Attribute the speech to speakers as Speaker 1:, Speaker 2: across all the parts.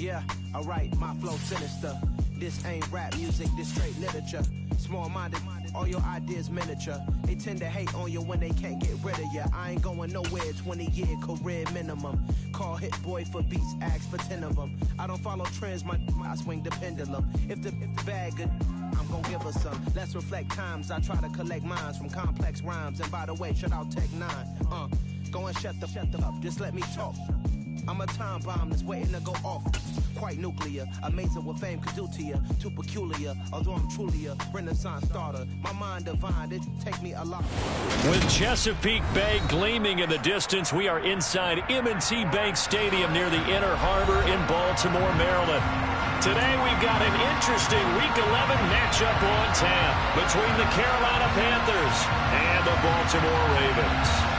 Speaker 1: Yeah, alright, my flow sinister. This ain't rap music, this straight literature. Small-minded, all your ideas miniature. They tend to hate on you when they can't get rid of you. I ain't going nowhere, 20-year career minimum. Call Hit Boy for beats, ask for 10 of them. I don't follow trends, I swing the pendulum. If the bag good, I'm gonna give her some. Let's reflect times, I try to collect minds from complex rhymes. And by the way, shout out Tech 9. Go and shut the up, just let me talk. I'm a time bomb that's waiting to go off. Quite nuclear, amazing what fame could do to you. Too peculiar, although I'm truly a Renaissance starter. My mind divine, it take me a lot.
Speaker 2: With Chesapeake Bay gleaming in the distance, we are inside M&T Bank Stadium near the Inner Harbor in Baltimore, Maryland. Today we've got an interesting Week 11 matchup on tap between the Carolina Panthers and the Baltimore Ravens.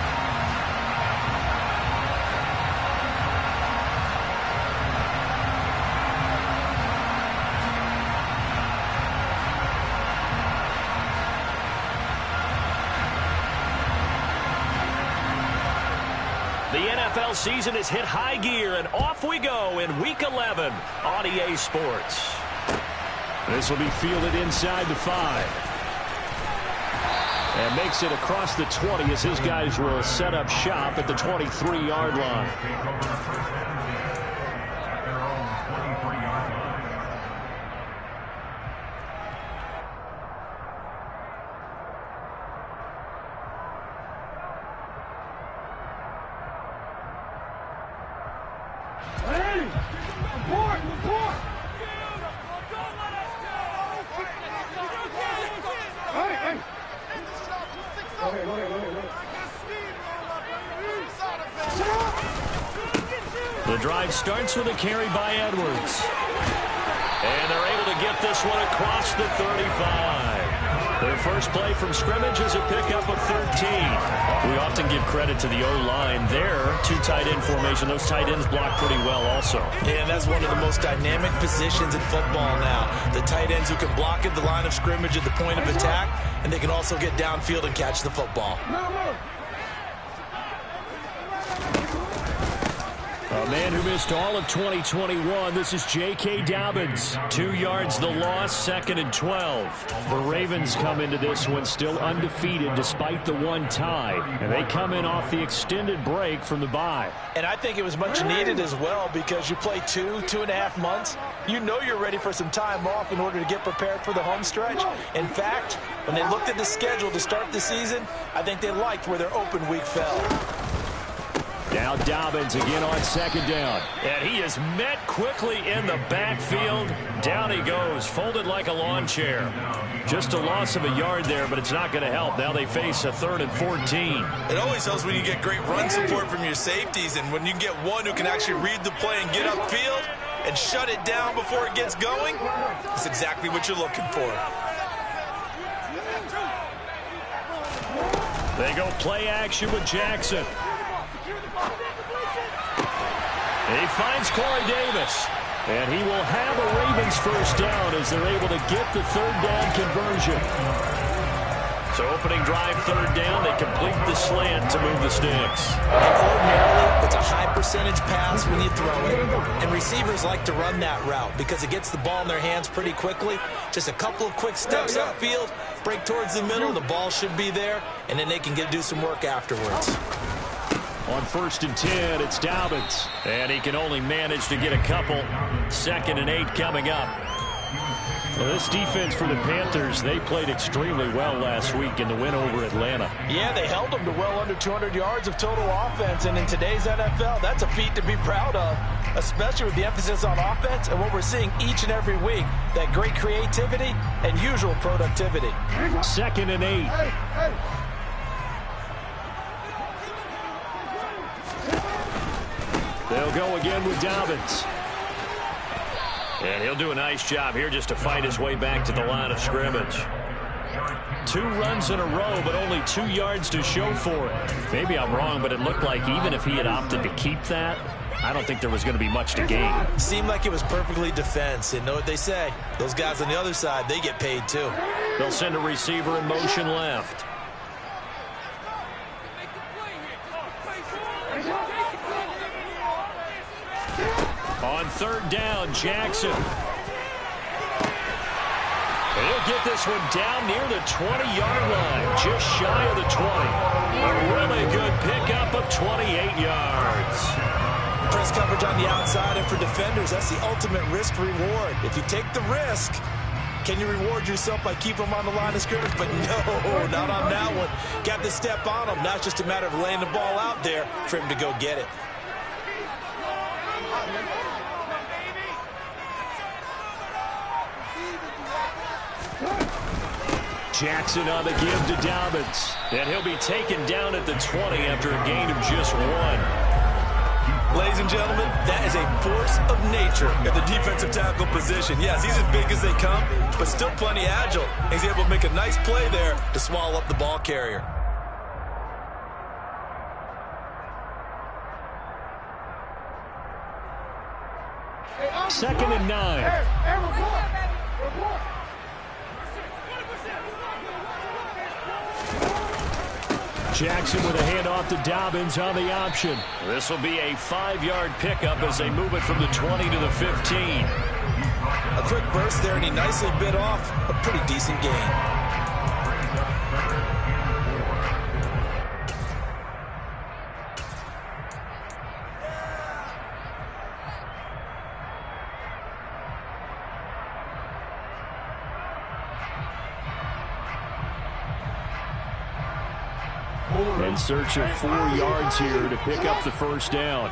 Speaker 2: The NFL season has hit high gear, and off we go in Week 11 on EA Sports. This will be fielded inside the 5. And makes it across the 20 as his guys will set up shop at the 23-yard line. The drive starts with a carry by Edwards. And they're able to get this one across the 35. Their first play from scrimmage is a pickup of 13. We often give credit to the O-line there. Two tight end formation. Those tight ends block pretty well also.
Speaker 3: Yeah, and that's one of the most dynamic positions in football now. The tight ends who can block at the line of scrimmage at the point of attack, and they can also get downfield and catch the football.
Speaker 2: A man who missed all of 2021, this is J.K. Dobbins. 2 yards the loss, 2nd and 12. The Ravens come into this one still undefeated despite the one tie. And they come in off the extended break from the bye.
Speaker 3: And I think it was much needed as well because you play 2.5 months. You know you're ready for some time off in order to get prepared for the home stretch. In fact, when they looked at the schedule to start the season, I think they liked where their open week fell.
Speaker 2: Now Dobbins again on 2nd down. And he is met quickly in the backfield. Down he goes, folded like a lawn chair. Just a loss of a yard there, but it's not going to help. Now they face a 3rd and 14.
Speaker 3: It always helps when you get great run support from your safeties, and when you get one who can actually read the play and get upfield and shut it down before it gets going, that's exactly what you're looking for.
Speaker 2: They go play action with Jackson. He finds Corey Davis. And he will have a Ravens first down as they're able to get the 3rd down conversion. So opening drive, 3rd down. They complete the slant to move the sticks.
Speaker 3: Ordinarily, it's a high percentage pass when you throw it. And receivers like to run that route because it gets the ball in their hands pretty quickly. Just a couple of quick steps upfield, break towards the middle, the ball should be there, and then they can do some work afterwards.
Speaker 2: On 1st and 10, it's Dobbins. And he can only manage to get a couple. 2nd and 8 coming up. Well, this defense for the Panthers, they played extremely well last week in the win over Atlanta.
Speaker 3: Yeah, they held them to well under 200 yards of total offense. And in today's NFL, that's a feat to be proud of, especially with the emphasis on offense and what we're seeing each and every week, that great creativity and usual productivity.
Speaker 2: 2nd and 8. They'll go again with Dobbins. And he'll do a nice job here just to fight his way back to the line of scrimmage. 2 runs in a row, but only 2 yards to show for it. Maybe I'm wrong, but it looked like even if he had opted to keep that, I don't think there was going to be much to gain.
Speaker 3: Seemed like it was perfectly defense. And know what they say? Those guys on the other side, they get paid too.
Speaker 2: They'll send a receiver in motion left. On third down, Jackson. He'll get this one down near the 20-yard line, just shy of the 20. A really good pickup of 28 yards.
Speaker 3: Press coverage on the outside, and for defenders, that's the ultimate risk-reward. If you take the risk, can you reward yourself by keeping them on the line of scrimmage? But no, not on that one. Got the step on him. Now it's just a matter of laying the ball out there for him to go get it.
Speaker 2: Jackson on the give to Dobbins. And he'll be taken down at the 20 after a gain of just 1.
Speaker 3: Ladies and gentlemen, that is a force of nature at the defensive tackle position. Yes, he's as big as they come, but still plenty agile. He's able to make a nice play there to swallow up the ball carrier.
Speaker 2: Second and 9. Jackson with a handoff to Dobbins on the option. This will be a 5-yard pickup as they move it from the 20 to the 15.
Speaker 3: A quick burst there, and he nicely bit off a pretty decent gain.
Speaker 2: In search of 4 yards here to pick up the first down.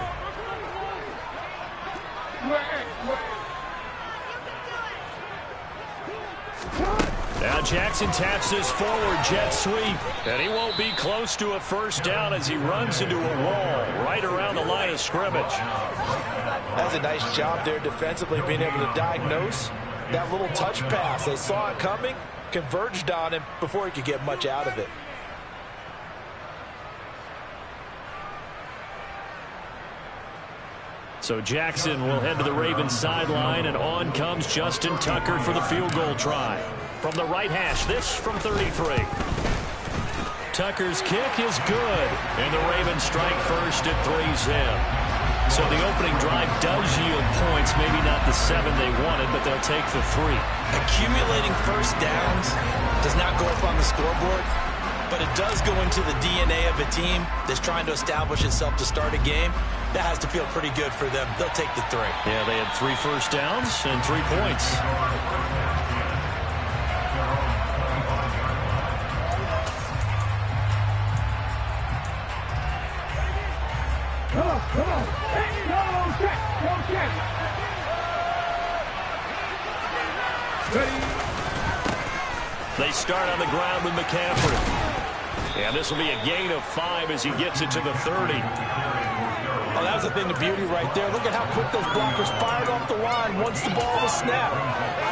Speaker 2: Now Jackson taps this forward jet sweep, and he won't be close to a first down as he runs into a wall right around the line of scrimmage.
Speaker 3: That's a nice job there defensively, being able to diagnose that little touch pass. They saw it coming, converged on him before he could get much out of it.
Speaker 2: So Jackson will head to the Ravens sideline, and on comes Justin Tucker for the field goal try. From the right hash, this from 33. Tucker's kick is good, and the Ravens strike first at 3-zip. So the opening drive does yield points, maybe not the 7 they wanted, but they'll take the 3.
Speaker 3: Accumulating first downs does not go up on the scoreboard, but it does go into the DNA of a team that's trying to establish itself to start a game. That has to feel pretty good for them. They'll take the 3.
Speaker 2: Yeah, they had 3 first downs and 3 points.
Speaker 4: Come on. Go check. Ready.
Speaker 2: They start on the ground with McCaffrey. And this will be a gain of 5 as he gets it to the 30.
Speaker 3: Oh, that was a thing of beauty right there. Look at how quick those blockers fired off the line once the ball was snapped.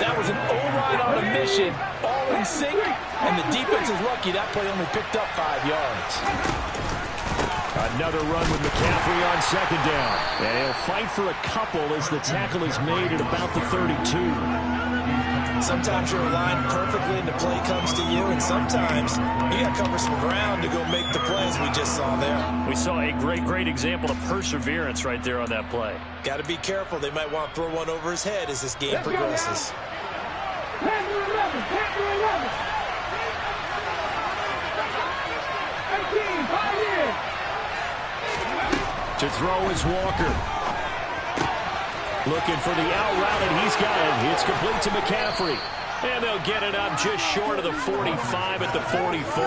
Speaker 3: That was an O-line on a mission, all in sync, and the defense is lucky that play only picked up 5 yards.
Speaker 2: Another run with McCaffrey on second down. And he'll fight for a couple as the tackle is made at about the 32.
Speaker 3: Sometimes you're aligned perfectly and the play comes to you, and sometimes you got to cover some ground to go make the plays we just saw there.
Speaker 2: We saw a great example of perseverance right there on that play.
Speaker 3: Got to be careful. They might want to throw one over his head as this game progresses.
Speaker 4: Panther 11. 18, 5 years.
Speaker 2: To throw is Walker. Looking for the out route, and he's got it. It's complete to McCaffrey. And they'll get it up just short of the 45 at the 44.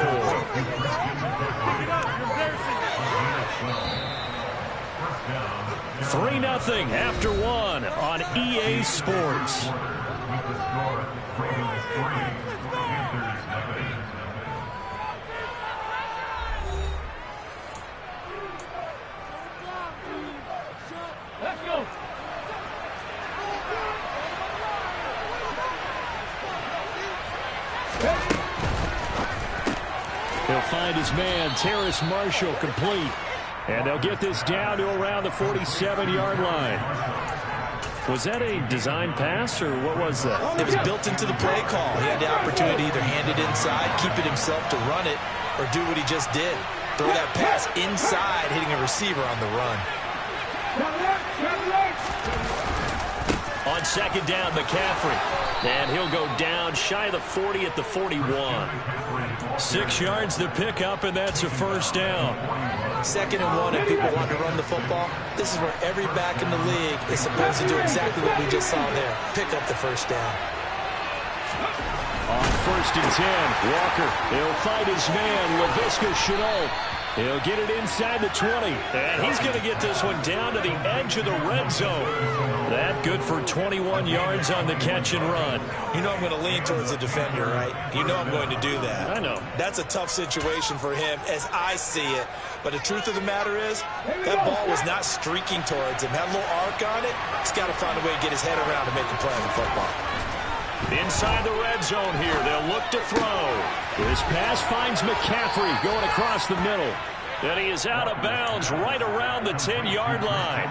Speaker 2: 3-0 after 1 on EA Sports.
Speaker 4: Let's go.
Speaker 2: He'll find his man, Terrace Marshall, complete. And they'll get this down to around the 47-yard line. Was that a design pass, or what was that?
Speaker 3: It was built into the play call. He had the opportunity to either hand it inside, keep it himself to run it, or do what he just did. Throw that pass inside, hitting a receiver on the run.
Speaker 2: On second down, McCaffrey. And he'll go down shy of the 40 at the 41. 6 yards to pick up, and that's a first down.
Speaker 3: 2nd and 1, and people want to run the football. This is where every back in the league is supposed to do exactly what we just saw there. Pick up the first down.
Speaker 2: On 1st and 10, Walker. He'll fight his man, Laviska Shenault. He'll get it inside the 20. And he's going to get this one down to the edge of the red zone. That good for 21 yards on the catch and run.
Speaker 3: You know I'm going to lean towards the defender, right? You know I'm going to do that.
Speaker 2: I know.
Speaker 3: That's a tough situation for him as I see it. But the truth of the matter is, that ball was not streaking towards him. Had a little arc on it. He's got to find a way to get his head around and make a play on the football.
Speaker 2: Inside the red zone here, they'll look to throw. This pass finds McCaffrey going across the middle. And he is out of bounds right around the 10-yard line.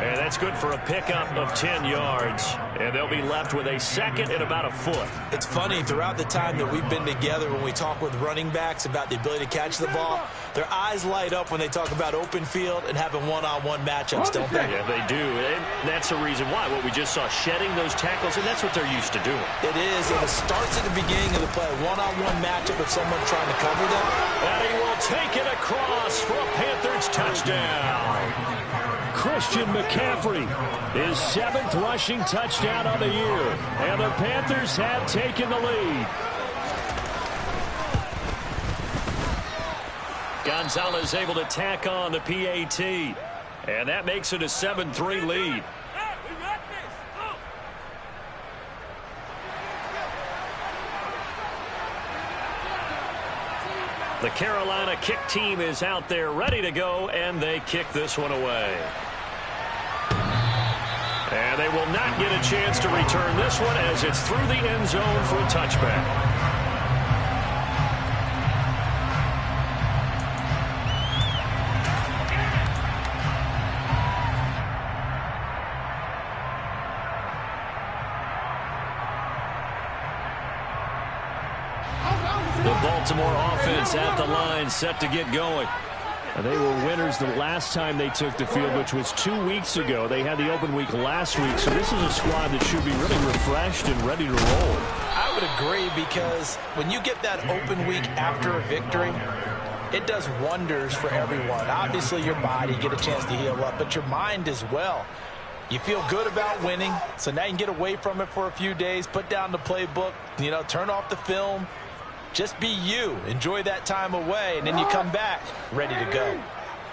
Speaker 2: And that's good for a pickup of 10 yards. And they'll be left with a second and about a foot.
Speaker 3: It's funny, throughout the time that we've been together, when we talk with running backs about the ability to catch the ball, their eyes light up when they talk about open field and having one-on-one matchups, don't they?
Speaker 2: Yeah, they do. And that's the reason why. What we just saw, shedding those tackles, and that's what they're used to doing.
Speaker 3: It is, and it starts at the beginning of the play. One-on-one matchup with someone trying to cover them.
Speaker 2: And he will take it across for a Panthers touchdown. Christian McCaffrey, his 7th rushing touchdown of the year. And the Panthers have taken the lead. Gonzalez able to tack on the PAT. And that makes it a 7-3 lead. The Carolina kick team is out there ready to go, and they kick this one away. And they will not get a chance to return this one as it's through the end zone for a touchback. Baltimore offense at the line, set to get going. They were winners the last time they took the field, which was 2 weeks ago. They had the open week last week, so this is a squad that should be really refreshed and ready to roll.
Speaker 3: I would agree, because when you get that open week after a victory, it does wonders for everyone. Obviously, your body, get a chance to heal up, but your mind as well. You feel good about winning, so now you can get away from it for a few days, put down the playbook, turn off the film. Just be you. Enjoy that time away, and then you come back ready to go.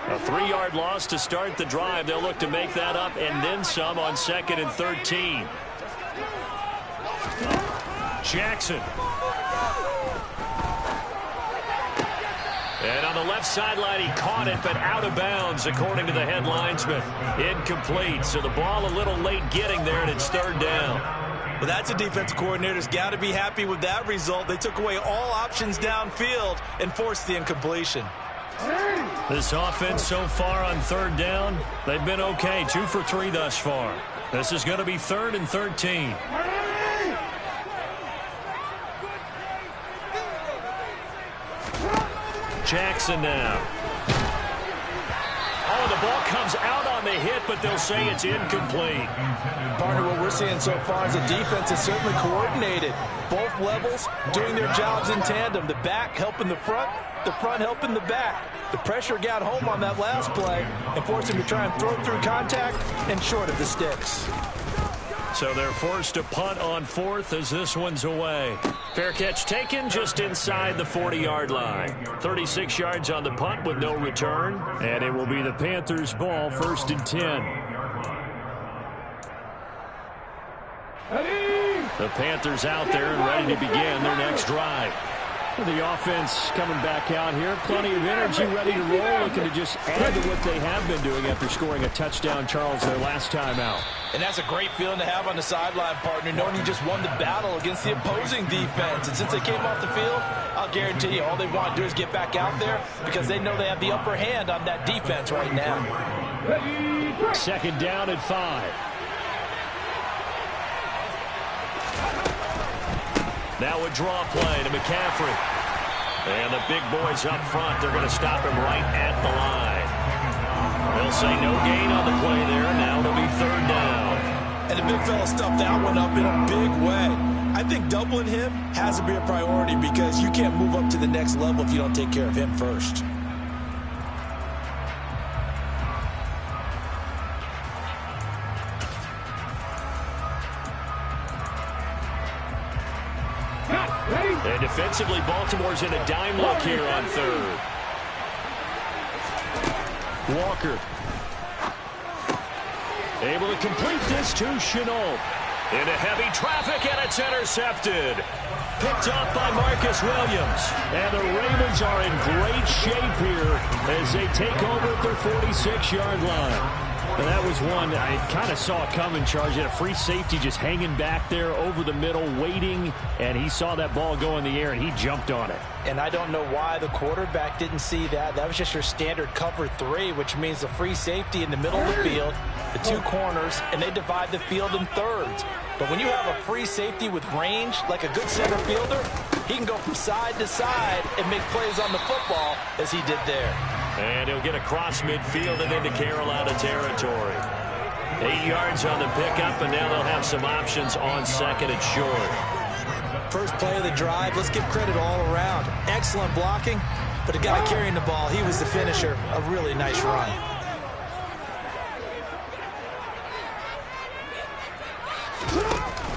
Speaker 2: A 3-yard loss to start the drive. They'll look to make that up and then some on 2nd and 13. Jackson. And on the left sideline, he caught it, but out of bounds, according to the head linesman. Incomplete, so the ball a little late getting there, and it's 3rd down.
Speaker 3: Well, that's a defensive coordinator's got to be happy with that result. They took away all options downfield and forced the incompletion.
Speaker 2: This offense so far on 3rd down, they've been okay. 2 for 3 thus far. This is going to be 3rd and 13. Jackson now. Oh, the ball comes out on the hit, but they'll say it's incomplete.
Speaker 3: Partner, what we're seeing so far is the defense is certainly coordinated. Both levels doing their jobs in tandem. The back helping the front helping the back. The pressure got home on that last play and forced him to try and throw through contact and short of the sticks.
Speaker 2: So they're forced to punt on 4th as this one's away. Fair catch taken just inside the 40-yard line. 36 yards on the punt with no return. And it will be the Panthers' ball, 1st and 10. The Panthers out there and ready to begin their next drive. The offense coming back out here. Plenty of energy, ready to roll, looking to just add to what they have been doing after scoring a touchdown, Charles, their last time out.
Speaker 3: And that's a great feeling to have on the sideline, partner, knowing you just won the battle against the opposing defense. And since they came off the field, I'll guarantee you all they want to do is get back out there because they know they have the upper hand on that defense right now.
Speaker 2: 2nd down at 5. Now a draw play to McCaffrey. And the big boys up front, they're going to stop him right at the line. They'll say no gain on the play there. Now it'll be 3rd down.
Speaker 3: And the big fella stuffed that one up in a big way. I think doubling him has to be a priority because you can't move up to the next level if you don't take care of him first.
Speaker 2: And defensively, Baltimore's in a dime look here on third. Walker. Able to complete this to Chenault. Into heavy traffic, and it's intercepted. Picked off by Marcus Williams. And the Ravens are in great shape here as they take over at their 46-yard line. And that was one I kind of saw it coming, Charge. Had a free safety just hanging back there over the middle, waiting, and he saw that ball go in the air, and he jumped on it.
Speaker 3: And I don't know why the quarterback didn't see that. That was just your standard cover 3, which means the free safety in the middle of the field, the 2 corners, and they divide the field in thirds. But when you have a free safety with range, like a good center fielder, he can go from side to side and make plays on the football as he did there.
Speaker 2: And he'll get across midfield and into Carolina territory. 8 yards on the pickup, and now they'll have some options on second and short.
Speaker 3: First play of the drive, let's give credit all around. Excellent blocking, but the guy carrying the ball, he was the finisher. A really nice run.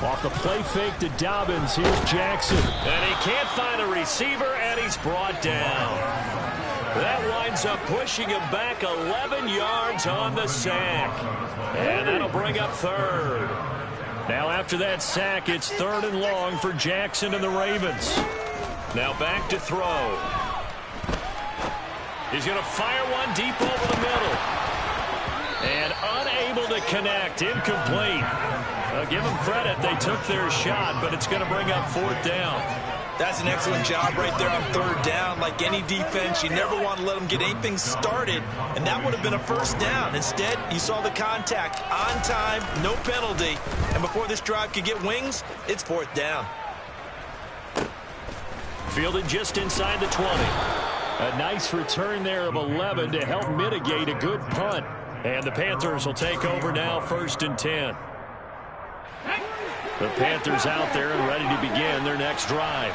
Speaker 2: Off the play fake to Dobbins, here's Jackson. And he can't find a receiver, and he's brought down. That winds up pushing him back 11 yards on the sack. And that'll bring up third. Now after that sack, it's 3rd and long for Jackson and the Ravens. Now back to throw. He's going to fire one deep over the middle. And unable to connect. Incomplete. Give them credit. They took their shot, but it's going to bring up 4th down.
Speaker 3: That's an excellent job right there on 3rd down. Like any defense, you never want to let them get anything started, and that would have been a 1st down. Instead, you saw the contact on time, no penalty, and before this drive could get wings, it's 4th down.
Speaker 2: Fielded just inside the 20. A nice return there of 11 to help mitigate a good punt. And the Panthers will take over now, 1st and 10. The Panthers out there and ready to begin their next drive.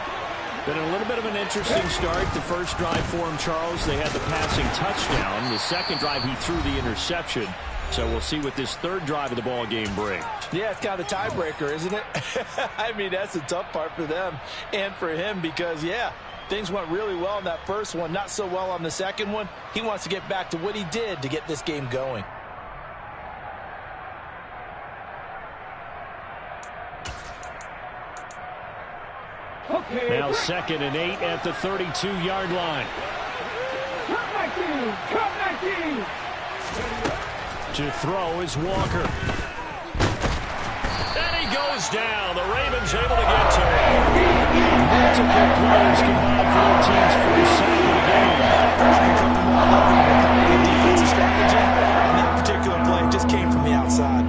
Speaker 5: Been a little bit of an interesting start. The first drive for him, Charles, they had the passing touchdown. The second drive, he threw the interception. So we'll see what this 3rd drive of the ball game brings.
Speaker 3: Yeah, it's kind of the tiebreaker, isn't it? I mean, that's the tough part for them and for him because, yeah, things went really well in that first one, not so well on the second one. He wants to get back to what he did to get this game going.
Speaker 2: Now 2nd and 8 at the 32-yard line.
Speaker 4: Cut 19.
Speaker 2: To throw is Walker. And he goes down. The Ravens able to get to him.
Speaker 5: Multiple players combined for their team's first sack of the game.
Speaker 3: The defensive strategy on that particular play just came from the outside.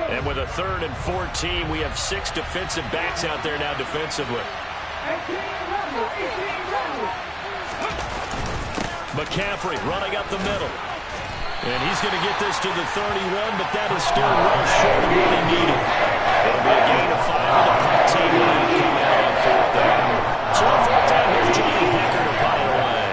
Speaker 2: And with a 3rd and 14, we have 6 defensive backs out there now defensively. McCaffrey running up the middle. And he's going to get this to the 31, but that is still well short of what he needed. It'll be a gain of 5 on the punt team when they come out on 4th down. So on 4th down, here's Johnny Hecker to pile away.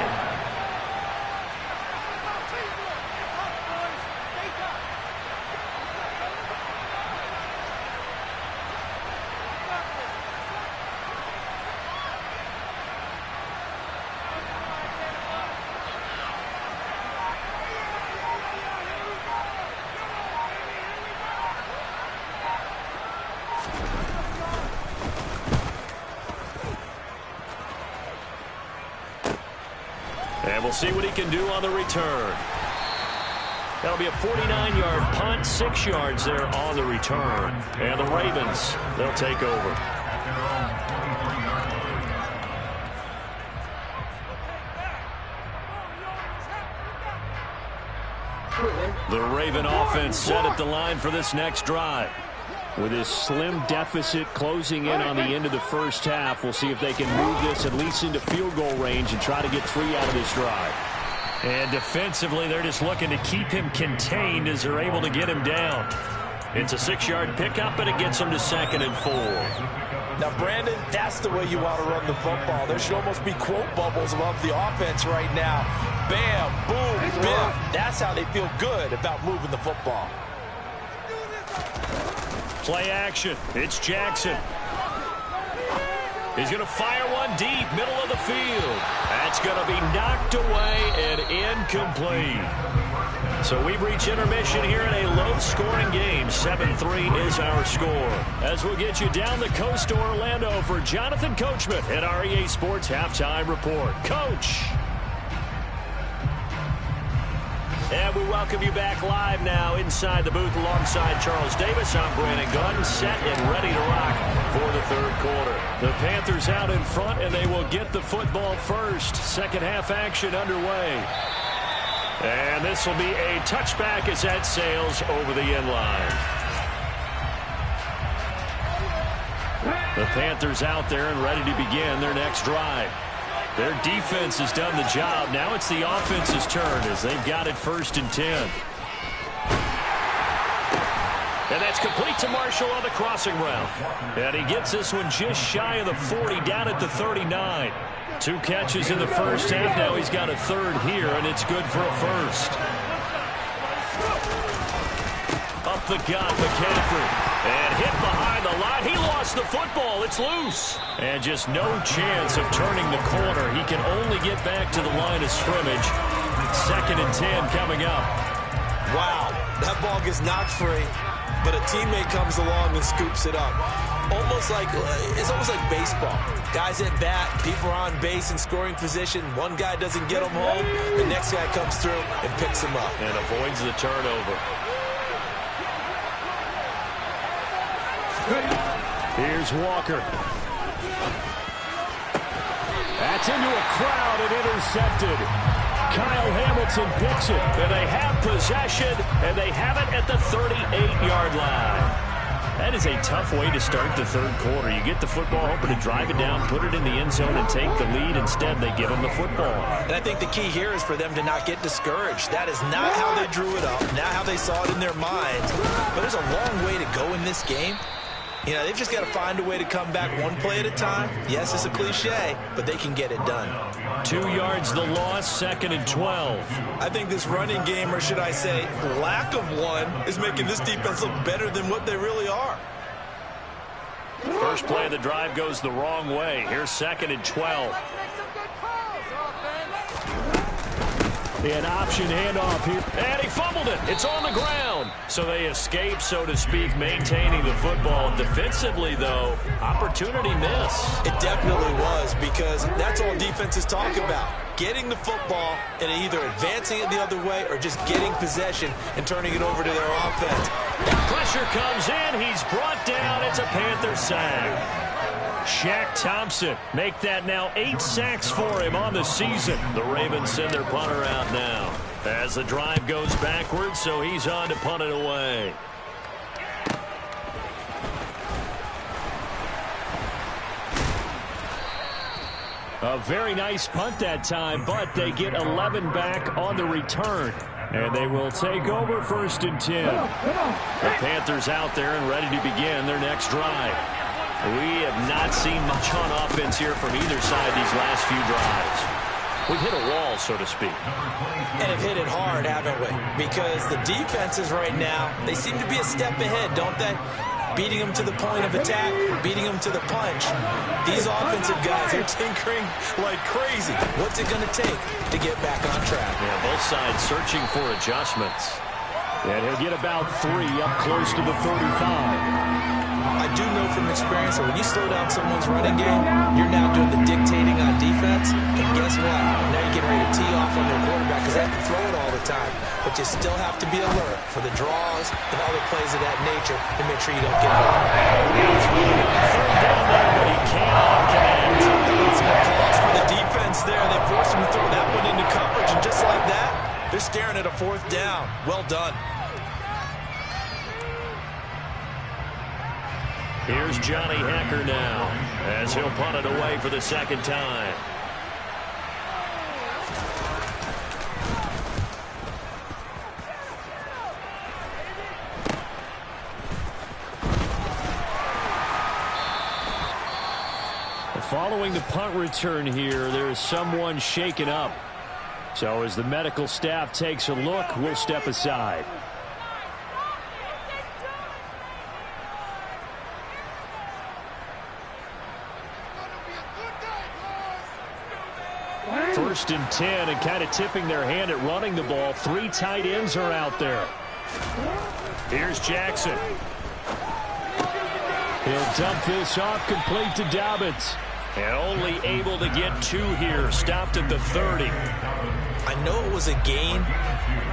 Speaker 2: And we'll see what he can do on the return. That'll be a 49-yard punt, 6 yards there on the return. And the Ravens, they'll take over. The Raven offense set at the line for this next drive.
Speaker 5: With this slim deficit closing in on the end of the first half, we'll see if they can move this at least into field goal range and try to get 3 out of this drive.
Speaker 2: And defensively, they're just looking to keep him contained as they're able to get him down. It's a 6-yard pickup, and it gets him to 2nd and 4.
Speaker 3: Now, Brandon, that's the way you want to run the football. There should almost be quote bubbles above the offense right now. Bam, boom, biff. That's how they feel good about moving the football.
Speaker 2: Play action. It's Jackson. He's going to fire one deep, middle of the field. That's going to be knocked away and incomplete. So we've reached intermission here in a low-scoring game. 7-3 is our score. As we'll get you down the coast to Orlando for Jonathan Coachman at our EA Sports Halftime Report. Coach. And we welcome you back live now inside the booth alongside Charles Davis. I'm Brandon Gunn, set and ready to rock for the third quarter. The Panthers out in front, and they will get the football first. Second half action underway. And this will be a touchback as that sails over the end line. The Panthers out there and ready to begin their next drive. Their defense has done the job. Now it's the offense's turn as they've got it 1st and 10. And that's complete to Marshall on the crossing route. And he gets this one just shy of the 40, down at the 39. 2 catches in the first half. Now he's got a third here, and it's good for a first. Up the gut, McCaffrey. And hit behind the line. He lost the football. It's loose. And just no chance of turning the corner. He can only get back to the line of scrimmage. 2nd and 10 coming up.
Speaker 3: Wow, that ball gets knocked free, but a teammate comes along and scoops it up. It's almost like baseball. Guys at bat, people are on base in scoring position. One guy doesn't get him home. The next guy comes through and picks him up.
Speaker 2: And avoids the turnover.
Speaker 5: Here's Walker. That's into a crowd and intercepted. Kyle Hamilton picks it.
Speaker 2: And they have possession, and they have it at the 38-yard line. That is a tough way to start the third quarter. You get the football, hoping to drive it down, put it in the end zone, and take the lead. Instead, they give them the football.
Speaker 3: And I think the key here is for them to not get discouraged. That is not how they drew it up, not how they saw it in their minds. But there's a long way to go in this game. You know, they've just got to find a way to come back one play at a time. Yes, it's a cliche, but they can get it done.
Speaker 2: 2 yards the loss, 2nd and 12.
Speaker 3: I think this running game, or should I say lack of one, is making this defense look better than what they really are.
Speaker 2: First play of the drive goes the wrong way. Here's 2nd and 12.
Speaker 5: An option handoff here.
Speaker 2: And he fumbled it. It's on the ground. So they escape, so to speak, maintaining the football. Defensively, though, opportunity miss.
Speaker 3: It definitely was, because that's all defenses talk about. Getting the football and either advancing it the other way or just getting possession and turning it over to their offense.
Speaker 2: Pressure comes in. He's brought down. It's a Panther sack. Shaq Thompson make that now 8 sacks for him on the season. The Ravens send their punter out now as the drive goes backwards, so he's on to punt it away.
Speaker 5: A very nice punt that time, but they get 11 back on the return. And they will take over 1st and 10.
Speaker 2: The Panthers out there and ready to begin their next drive. We have not seen much on offense here from either side these last few drives. We've hit a wall, so to speak.
Speaker 3: And have hit it hard, haven't we? Because the defenses right now, they seem to be a step ahead, don't they? Beating them to the point of attack, beating them to the punch. These offensive guys are tinkering like crazy. What's it going to take to get back on track?
Speaker 2: Yeah, both sides searching for adjustments.
Speaker 5: And he'll get about 3 up close to the 35.
Speaker 3: I do know from experience that when you slow down someone's running game, you're now doing the dictating on defense. And guess what? Now you're getting ready to tee off on their quarterback because they have to throw it all the time. But you still have to be alert for the draws and other plays of that nature to make sure you don't get out.
Speaker 2: Third down there, but he cannot connect.
Speaker 3: Some applause for the defense there. They forced him to throw that one into coverage, and just like that, they're staring at a 4th down. Well done.
Speaker 2: Here's Johnny Hacker now as he'll punt it away for the second time. Following the punt return here, there's someone shaken up. So as the medical staff takes a look, we'll step aside. First and 10, and kind of tipping their hand at running the ball. 3 tight ends are out there. Here's Jackson. He'll dump this off, complete to Dobbins. And only able to get 2 here, stopped at the 30.
Speaker 3: I know it was a gain,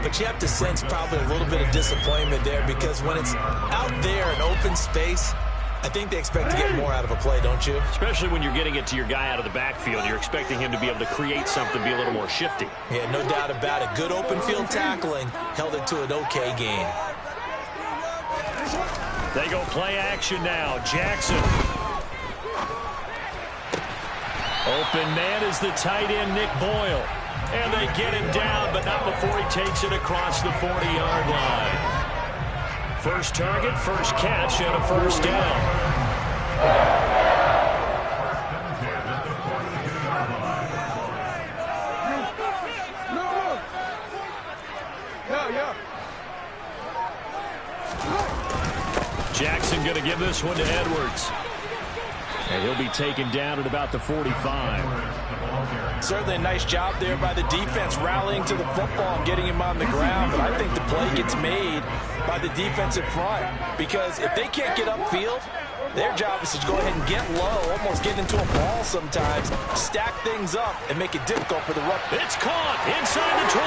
Speaker 3: but you have to sense probably a little bit of disappointment there, because when it's out there in open space, I think they expect to get more out of a play, don't you?
Speaker 2: Especially when you're getting it to your guy out of the backfield. You're expecting him to be able to create something, be a little more shifty.
Speaker 3: Yeah, no doubt about it. Good open field tackling held it to an okay gain.
Speaker 2: They go play action now. Jackson. Open man is the tight end, Nick Boyle. And they get him down, but not before he takes it across the 40-yard line. First target, first catch, and a first down. Jackson going to give this one to Edwards. And he'll be taken down at about the 45.
Speaker 3: Certainly a nice job there by the defense, rallying to the football and getting him on the ground. But I think the play gets made by the defensive front, because if they can't get upfield, their job is to go ahead and get low, almost get into a ball sometimes, stack things up, and make it difficult for the run.
Speaker 2: It's caught inside the 25.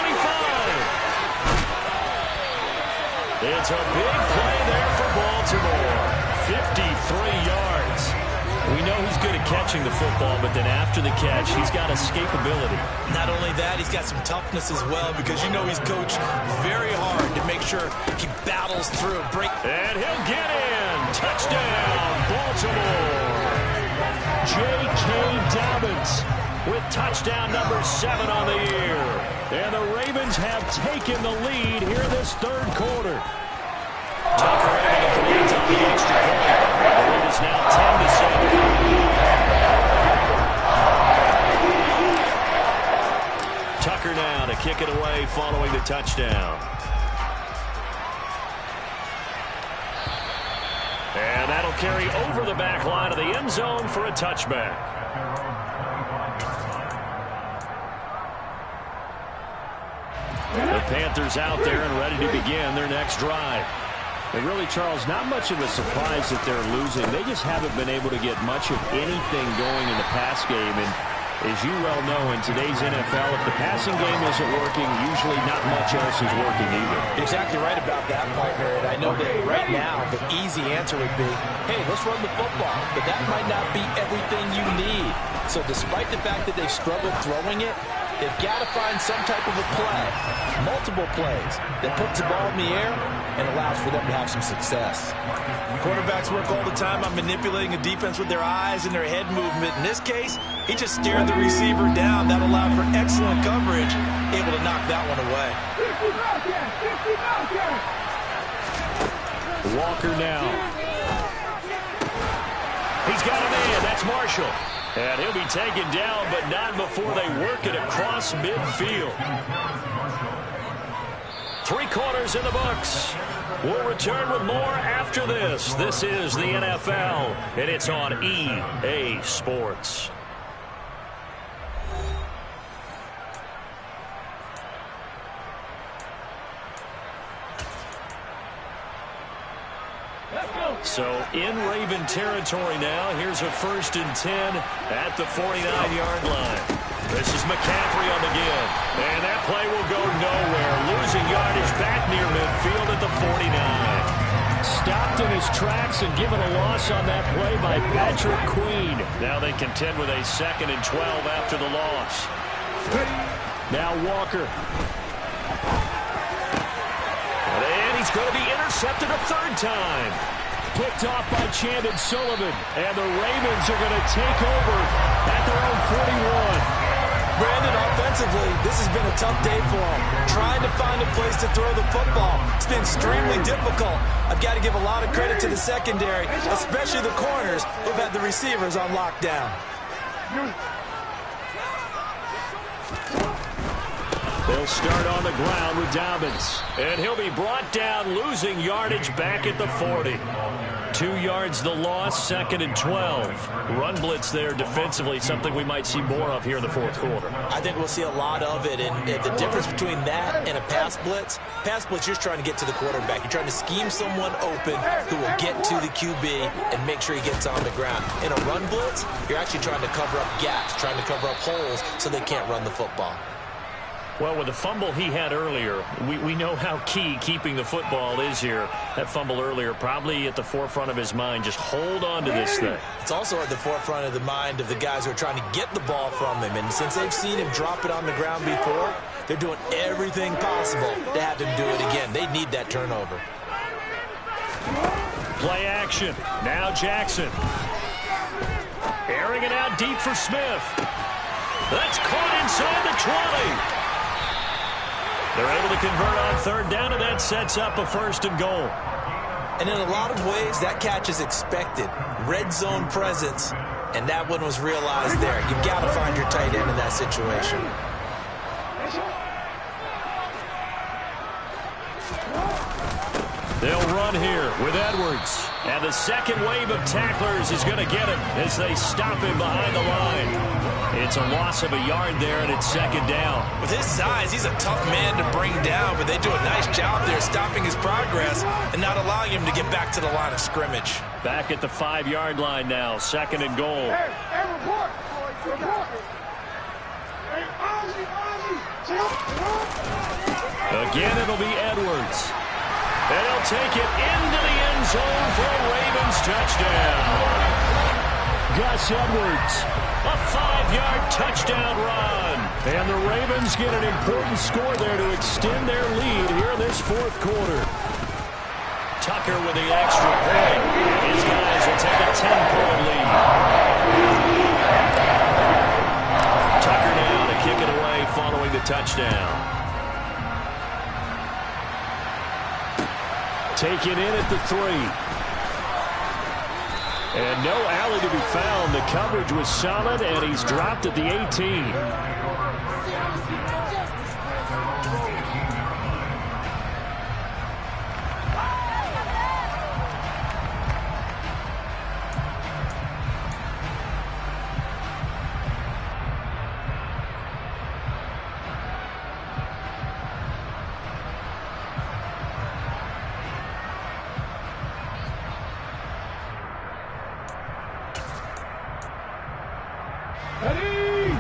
Speaker 2: It's a big play there for Baltimore. 53 yards. We know he's good at catching the football, but then after the catch, he's got escapability.
Speaker 3: Not only that, he's got some toughness as well, because you know he's coached very hard to make sure he battles through.
Speaker 2: And he'll get in. Touchdown, Baltimore. J.K. Dobbins with touchdown number 7 on the year. And the Ravens have taken the lead here in this third quarter. Tucker able to create on the extra point. The lead is now 10-7. Tucker now to kick it away following the touchdown. And that'll carry over the back line of the end zone for a touchback. The Panthers out there and ready to begin their next drive. And really, Charles, not much of a surprise that they're losing. They just haven't been able to get much of anything going in the pass game. And as you well know, in today's NFL, if the passing game isn't working, usually not much else is working either.
Speaker 3: Exactly right about that, partner. And I know that right now the easy answer would be, hey, let's run the football. But that might not be everything you need. So despite the fact that they've struggled throwing it, they've got to find some type of a play, multiple plays, that puts the ball in the air and allows for them to have some success. Quarterbacks work all the time on manipulating a defense with their eyes and their head movement. In this case, he just stared the receiver down. That allowed for excellent coverage, able to knock that one away.
Speaker 2: Walker now. He's got a man. That's Marshall. And he'll be taken down, but not before they work it across midfield. 3 quarters in the books. We'll return with more after this. This is the NFL, and it's on EA Sports. So in Raven territory now. Here's a 1st and 10 at the 49-yard line. This is McCaffrey on the give. And that play will go nowhere. Losing yardage back near midfield at the 49. Stopped in his tracks and given a loss on that play by Patrick Queen. Now they contend with a 2nd and 12 after the loss. Now Walker. And he's going to be intercepted a 3rd time.
Speaker 5: Picked off by Chandon Sullivan. And the Ravens are going to take over at their own 41.
Speaker 3: Brandon, offensively, this has been a tough day for him. Trying to find a place to throw the football. It's been extremely difficult. I've got to give a lot of credit to the secondary, especially the corners who've had the receivers on lockdown.
Speaker 5: They'll start on the ground with Dobbins.
Speaker 2: And he'll be brought down, losing yardage back at the 40. 2 yards the loss, 2nd and 12. Run blitz there defensively, something we might see more of here in the fourth quarter.
Speaker 3: I think we'll see a lot of it, and the difference between that and a pass blitz, you're just trying to get to the quarterback. You're trying to scheme someone open who will get to the QB and make sure he gets on the ground. In a run blitz, you're actually trying to cover up gaps, trying to cover up holes so they can't run the football.
Speaker 2: Well, with the fumble he had earlier, we know how key keeping the football is here. That fumble earlier probably at the forefront of his mind. Just hold on to this thing.
Speaker 3: It's also at the forefront of the mind of the guys who are trying to get the ball from him. And since they've seen him drop it on the ground before, they're doing everything possible to have him do it again. They need that turnover.
Speaker 2: Play action. Now Jackson. Airing it out deep for Smith. That's caught inside the 20. They're able to convert on 3rd down, and that sets up a 1st and goal.
Speaker 3: And in a lot of ways, that catch is expected. Red zone presence, and that one was realized there. You've got to find your tight end in that situation.
Speaker 2: They'll run here with Edwards. And the second wave of tacklers is going to get him as they stop him behind the line. It's a loss of a yard there, and it's 2nd down.
Speaker 3: With his size, he's a tough man to bring down, but they do a nice job there stopping his progress and not allowing him to get back to the line of scrimmage.
Speaker 2: Back at the 5-yard line now, 2nd and goal. Again, it'll be Edwards. And he'll take it into the end zone for a Ravens touchdown. Gus Edwards, a 5-yard touchdown run. And the Ravens get an important score there to extend their lead here in this fourth quarter. Tucker with the extra point. His guys will take a 10-point lead. Tucker now to kick it away following the touchdown. Taken in at the 3. And no alley to be found. The coverage was solid, and he's dropped at the 18.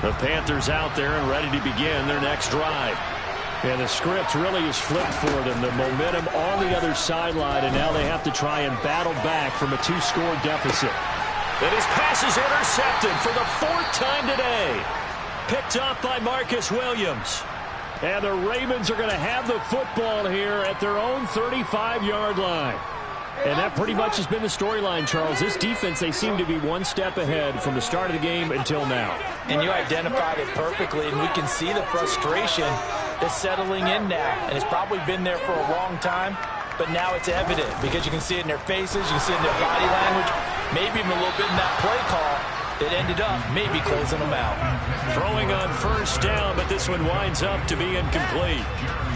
Speaker 2: The Panthers out there and ready to begin their next drive. And the script really is flipped for them. The momentum on the other sideline, and now they have to try and battle back from a 2-score deficit. And his pass is intercepted for the 4th time today. Picked off by Marcus Williams. And the Ravens are going to have the football here at their own 35-yard line. And that pretty much has been the storyline, Charles. This defense, they seem to be one step ahead from the start of the game until now.
Speaker 3: And you identified it perfectly, and we can see the frustration that's settling in now. And it's probably been there for a long time, but now it's evident because you can see it in their faces, you can see it in their body language, maybe even a little bit in that play call that ended up maybe closing them out.
Speaker 2: Throwing on 1st down, but this one winds up to be incomplete.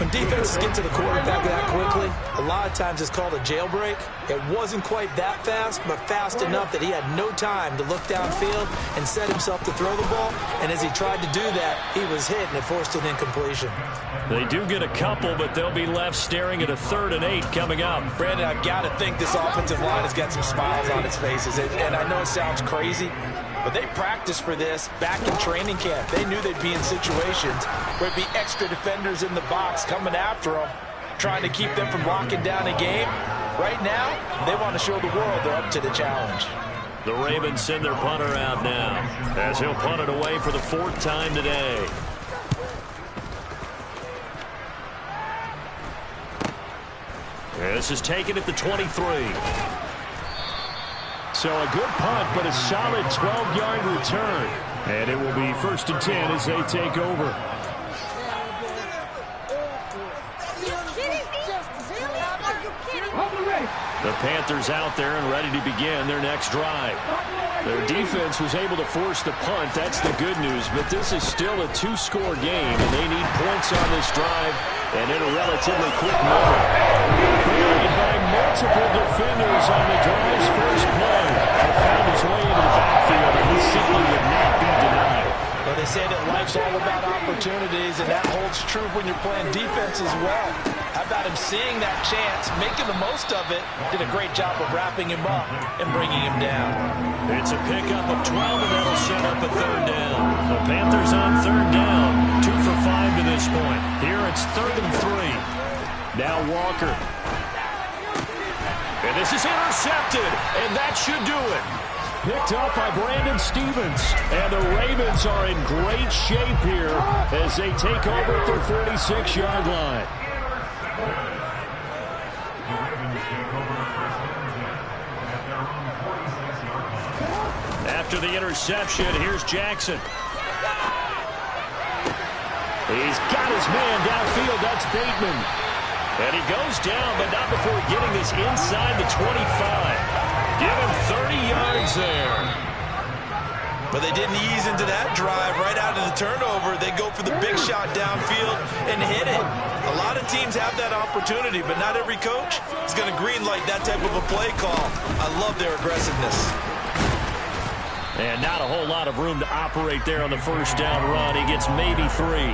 Speaker 3: When defenses get to the quarterback that quickly, a lot of times it's called a jailbreak. It wasn't quite that fast, but fast enough that he had no time to look downfield and set himself to throw the ball. And as he tried to do that, he was hit, and it forced an incompletion.
Speaker 2: They do get a couple, but they'll be left staring at a 3rd and 8 coming up.
Speaker 3: Brandon, I've got to think this offensive line has got some smiles on its faces. And I know it sounds crazy, but they practiced for this back in training camp. They knew they'd be in situations where it'd be extra defenders in the box coming after them, trying to keep them from locking down a game. Right now, they want to show the world they're up to the challenge.
Speaker 2: The Ravens send their punter out now as he'll punt it away for the 4th time today. This is taken at the 23.
Speaker 5: So a good punt, but a solid 12-yard return. And it will be 1st and 10 as they take over. The Panthers out there and ready to begin their next drive. Their defense was able to force the punt. That's the good news. But this is still a 2-score game, and they need points on this drive and in a relatively quick moment. Buried by multiple defenders on the drive's first play. He found his way into the backfield, and he simply would not be denied.
Speaker 3: Well, they say that life's all about opportunities, and that holds true when you're playing defense as well. How about him seeing that chance, making the most of it, did a great job of wrapping him up and bringing him down.
Speaker 2: It's a pickup of 12, and that'll set up a 3rd down. The Panthers on 3rd down, 2 for 5 to this point. Here it's 3rd and 3.
Speaker 5: Now Walker.
Speaker 2: And this is intercepted, and that should do it.
Speaker 5: Picked up by Brandon Stevens. And the Ravens are in great shape here as they take over at their 46-yard line.
Speaker 2: After the interception, here's Jackson.
Speaker 5: He's got his man downfield. That's Bateman.
Speaker 2: And he goes down, but not before getting this inside the 25. Give him 30 yards there.
Speaker 3: But they didn't ease into that drive right out of the turnover. They go for the big shot downfield and hit it. A lot of teams have that opportunity, but not every coach is going to greenlight that type of a play call. I love their aggressiveness.
Speaker 2: And not a whole lot of room to operate there on the 1st down run. He gets maybe 3.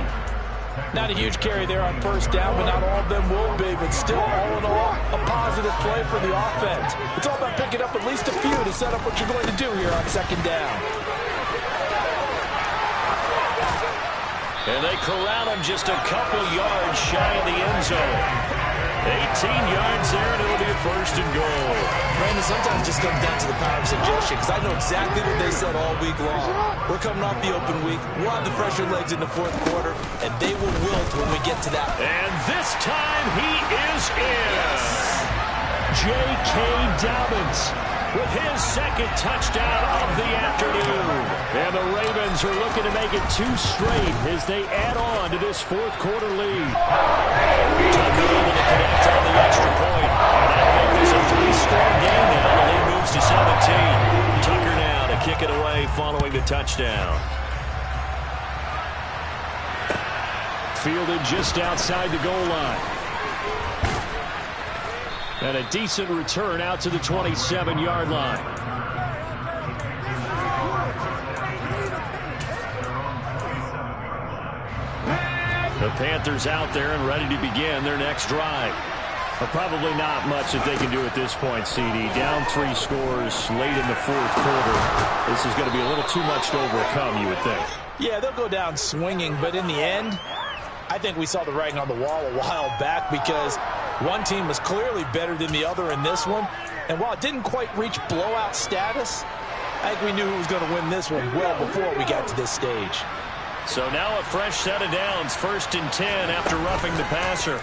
Speaker 3: Not a huge carry there on 1st down, but not all of them will be. But still, all in all, a positive play for the offense. It's all about picking up at least a few to set up what you're going to do here on 2nd down.
Speaker 2: And they corral him just a couple yards shy of the end zone. 18 yards there, and it'll be a 1st and goal.
Speaker 3: Brandon, sometimes it just comes down to the power of suggestion, because I know exactly what they said all week long. We're coming off the open week. We'll have the fresher legs in the 4th quarter, and they will wilt when we get to that.
Speaker 2: And this time he is in.
Speaker 3: Yes.
Speaker 5: J.K. Dobbins with his 2nd touchdown of the afternoon. And the Ravens are looking to make it 2 straight as they add on to this 4th quarter lead.
Speaker 2: Tucker able to connect on the extra point. And that'll make this a 3-score game now. The lead moves to 17. Tucker now to kick it away following the touchdown.
Speaker 5: Fielded just outside the goal line. And a decent return out to the 27-yard line. The Panthers out there and ready to begin their next drive. But probably not much that they can do at this point, CD. Down 3 scores late in the 4th quarter. This is going to be a little too much to overcome, you would think.
Speaker 3: Yeah, they'll go down swinging, but in the end, I think we saw the writing on the wall a while back because one team was clearly better than the other in this one. And while it didn't quite reach blowout status, I think we knew who was going to win this one well before we got to this stage.
Speaker 2: So now a fresh set of downs, 1st and 10 after roughing the passer.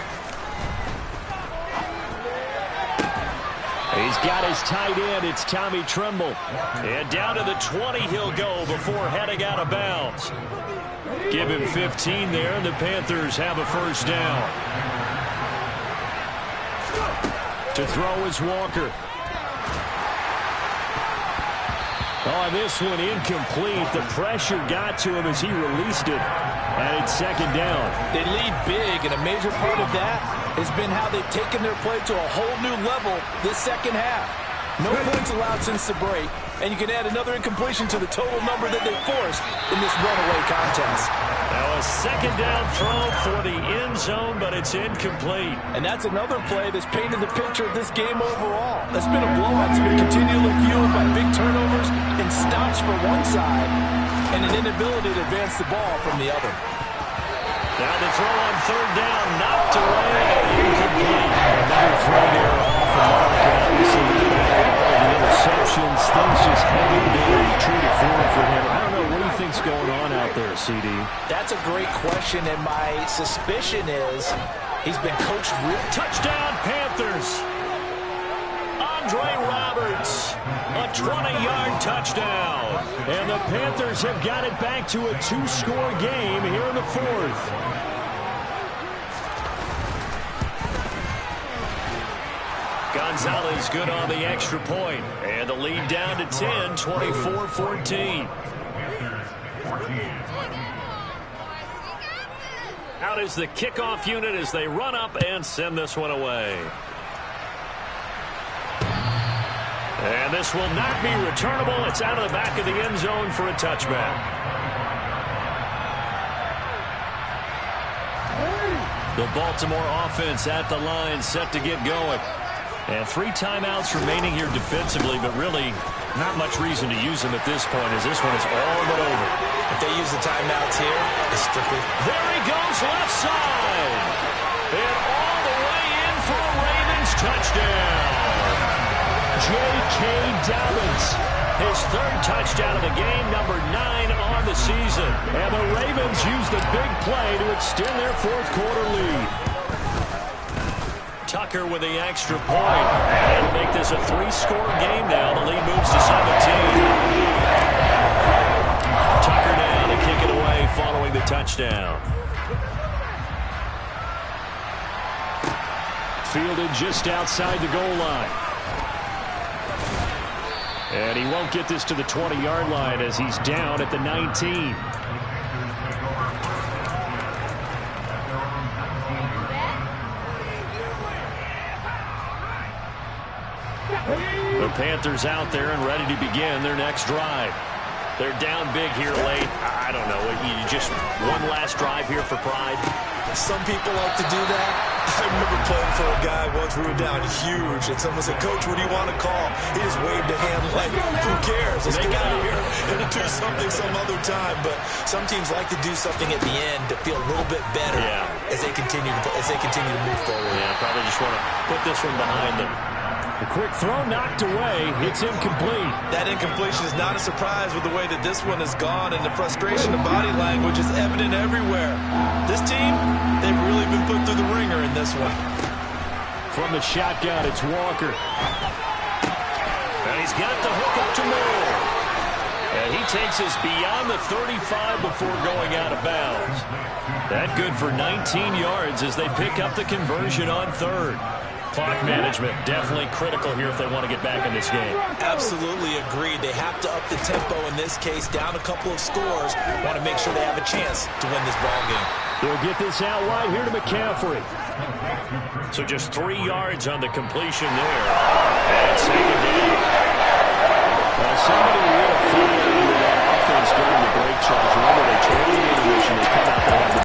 Speaker 5: He's got his tight end. It's Tommy Tremble.
Speaker 2: And down to the 20 he'll go before heading out of bounds. Give him 15 there, and the Panthers have a 1st down.
Speaker 5: To throw is Walker. Oh, this one incomplete. The pressure got to him as he released it. And it's 2nd down.
Speaker 3: They lead big, and a major part of that has been how they've taken their play to a whole new level this 2nd half. No points allowed since the break, and you can add another incompletion to the total number that they forced in this runaway contest.
Speaker 2: Now a 2nd down throw for the end zone, but it's incomplete.
Speaker 3: And that's another play that's painted the picture of this game overall. That's been a blowout. It's been continually fueled by big turnovers and stops for one side and an inability to advance the ball from the other.
Speaker 2: Now the throw on 3rd down, knocked away, incomplete.
Speaker 5: Another throw there off the mark. The interceptions, things just haven't been true to form for him. I don't know, what do you think's going on out there, CD?
Speaker 3: That's a great question, and my suspicion is he's been coached real.
Speaker 2: Touchdown, Panthers. On Roberts. A 20-yard touchdown.
Speaker 5: And the Panthers have got it back to a 2-score game here in the fourth.
Speaker 2: Gonzalez good on the extra point. And the lead down to 10, 24-14. Out is the kickoff unit as they run up and send this one away. And this will not be returnable. It's out of the back of the end zone for a touchback. The Baltimore offense at the line, set to get going. And 3 timeouts remaining here defensively, but really not much reason to use them at this point, as this one is all but over.
Speaker 3: If they use the timeouts here, it's strictly...
Speaker 2: There he goes, left side. And all the way in for a Ravens touchdown.
Speaker 5: J.K. Dobbins.
Speaker 2: His 3rd touchdown of the game, number 9 on the season.
Speaker 5: And the Ravens use the big play to extend their 4th quarter lead.
Speaker 2: Tucker with the extra point. And make this a 3-score game now. The lead moves to 17. Tucker now to kick it away following the touchdown.
Speaker 5: Fielded just outside the goal line. And he won't get this to the 20-yard line as he's down at the 19. The Panthers out there and ready to begin their next drive.
Speaker 2: They're down big here late. I don't know. You just one last drive here for pride.
Speaker 3: Some people like to do that. I remember playing for a guy once. We were down huge, and someone said, "Coach, what do you want to call?" He just waved a hand like, "Who cares? Let's get out of here and do something some other time." But some teams like to do something at the end to feel a little bit better as they continue to move forward.
Speaker 2: Yeah, probably just want to put this one behind them.
Speaker 5: The quick throw knocked away. It's incomplete.
Speaker 3: That incompletion is not a surprise with the way that this one has gone, and the frustration of body language is evident everywhere. This team, they've really been put through the ringer in this one.
Speaker 5: From the shotgun, it's Walker.
Speaker 2: And he's got the hook up to Moore. And he takes us beyond the 35 before going out of bounds. That good for 19 yards as they pick up the conversion on 3rd. Clock management definitely critical here if they want to get back in this game.
Speaker 3: Absolutely agreed. They have to up the tempo in this case, down a couple of scores. Want to make sure they have a chance to win this ball game.
Speaker 5: They'll get this out wide here to McCaffrey.
Speaker 2: So just 3 yards on the completion there. And 2nd down.